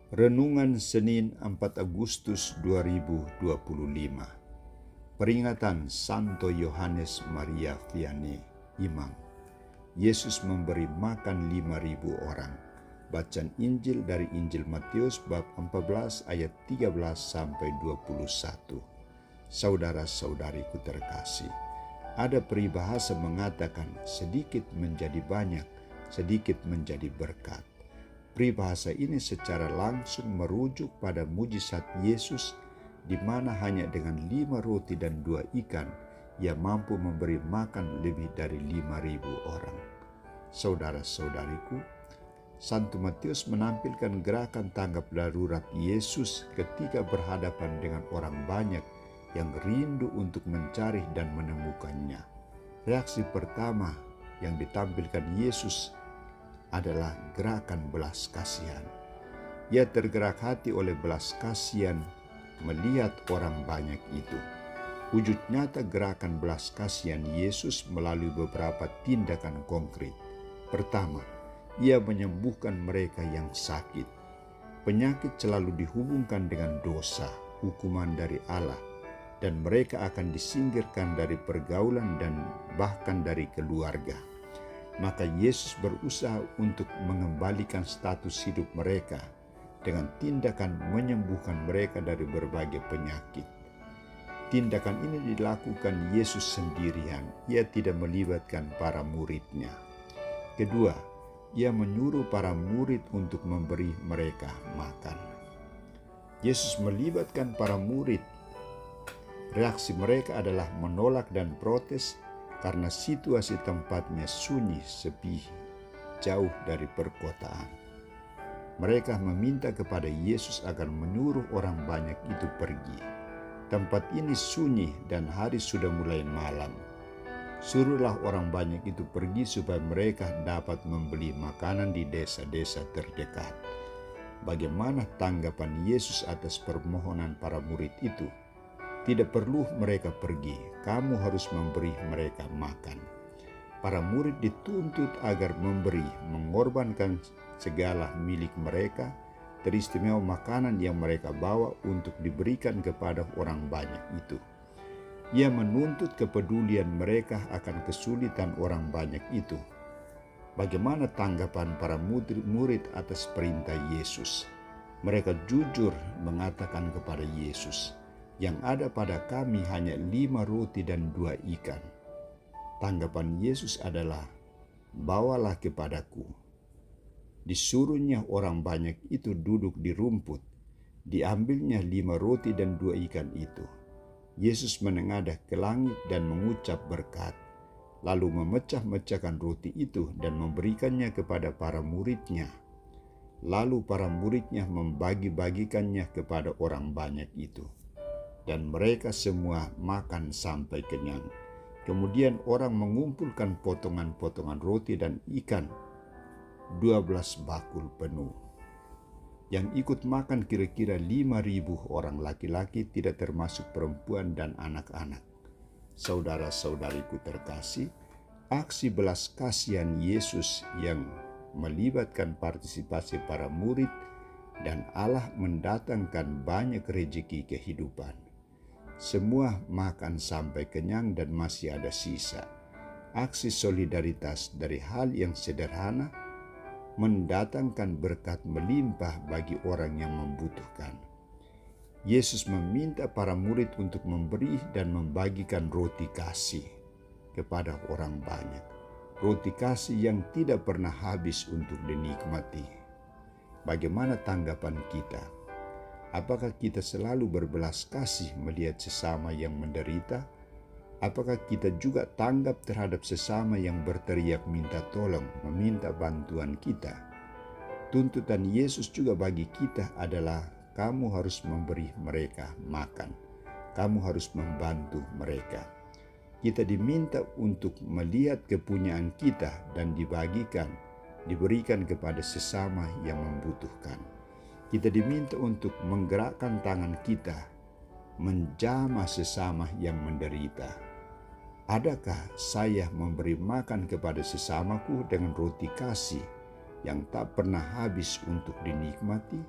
Renungan Senin 4 Agustus 2025. Peringatan Santo Yohanes Maria Vianney, Imam. Yesus memberi makan 5.000 orang. Bacaan Injil dari Injil Matius bab 14 ayat 13 sampai 21. Saudara-saudariku terkasih, ada peribahasa mengatakan sedikit menjadi banyak, sedikit menjadi berkat. Peribahasa ini secara langsung merujuk pada mujizat Yesus di mana hanya dengan 5 roti dan 2 ikan ia mampu memberi makan lebih dari 5.000 orang. Saudara-saudariku, Santo Matius menampilkan gerakan tanggap darurat Yesus ketika berhadapan dengan orang banyak yang rindu untuk mencari dan menemukannya. Reaksi pertama yang ditampilkan Yesus adalah gerakan belas kasihan. Ia tergerak hati oleh belas kasihan melihat orang banyak itu. Wujud nyata gerakan belas kasihan Yesus melalui beberapa tindakan konkret. Pertama, ia menyembuhkan mereka yang sakit. Penyakit selalu dihubungkan dengan dosa, hukuman dari Allah, dan mereka akan disingkirkan dari pergaulan dan bahkan dari keluarga. Maka Yesus berusaha untuk mengembalikan status hidup mereka dengan tindakan menyembuhkan mereka dari berbagai penyakit. Tindakan ini dilakukan Yesus sendirian, ia tidak melibatkan para muridnya. Kedua, ia menyuruh para murid untuk memberi mereka makan. Yesus melibatkan para murid. Reaksi mereka adalah menolak dan protes karena situasi tempatnya sunyi, sepi, jauh dari perkotaan. Mereka meminta kepada Yesus agar menyuruh orang banyak itu pergi. Tempat ini sunyi dan hari sudah mulai malam. Suruhlah orang banyak itu pergi supaya mereka dapat membeli makanan di desa-desa terdekat. Bagaimana tanggapan Yesus atas permohonan para murid itu? Tidak perlu mereka pergi, kamu harus memberi mereka makan. Para murid dituntut agar memberi, mengorbankan segala milik mereka, teristimewa makanan yang mereka bawa untuk diberikan kepada orang banyak itu. Ia menuntut kepedulian mereka akan kesulitan orang banyak itu. Bagaimana tanggapan para murid atas perintah Yesus? Mereka jujur mengatakan kepada Yesus, yang ada pada kami hanya 5 roti dan 2 ikan. Tanggapan Yesus adalah, bawalah kepadaku. Disuruhnya orang banyak itu duduk di rumput. Diambilnya 5 roti dan 2 ikan itu. Yesus menengadah ke langit dan mengucap berkat, lalu memecah-mecahkan roti itu dan memberikannya kepada para muridnya. Lalu para muridnya membagi-bagikannya kepada orang banyak itu. Dan mereka semua makan sampai kenyang. Kemudian orang mengumpulkan potongan-potongan roti dan ikan, 12 bakul penuh. Yang ikut makan kira-kira 5.000 orang laki-laki, tidak termasuk perempuan dan anak-anak. Saudara-saudariku terkasih, aksi belas kasihan Yesus yang melibatkan partisipasi para murid dan Allah mendatangkan banyak rejeki kehidupan. Semua makan sampai kenyang dan masih ada sisa. Aksi solidaritas dari hal yang sederhana mendatangkan berkat melimpah bagi orang yang membutuhkan. Yesus meminta para murid untuk memberi dan membagikan roti kasih kepada orang banyak. Roti kasih yang tidak pernah habis untuk dinikmati. Bagaimana tanggapan kita? Apakah kita selalu berbelas kasih melihat sesama yang menderita? Apakah kita juga tanggap terhadap sesama yang berteriak minta tolong, meminta bantuan kita? Tuntutan Yesus juga bagi kita adalah kamu harus memberi mereka makan. Kamu harus membantu mereka. Kita diminta untuk melihat kepunyaan kita dan diberikan kepada sesama yang membutuhkan. Kita diminta untuk menggerakkan tangan kita, menjamah sesama yang menderita. Adakah saya memberi makan kepada sesamaku dengan roti kasih yang tak pernah habis untuk dinikmati?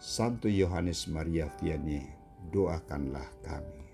Santo Yohanes Maria Vianney, doakanlah kami.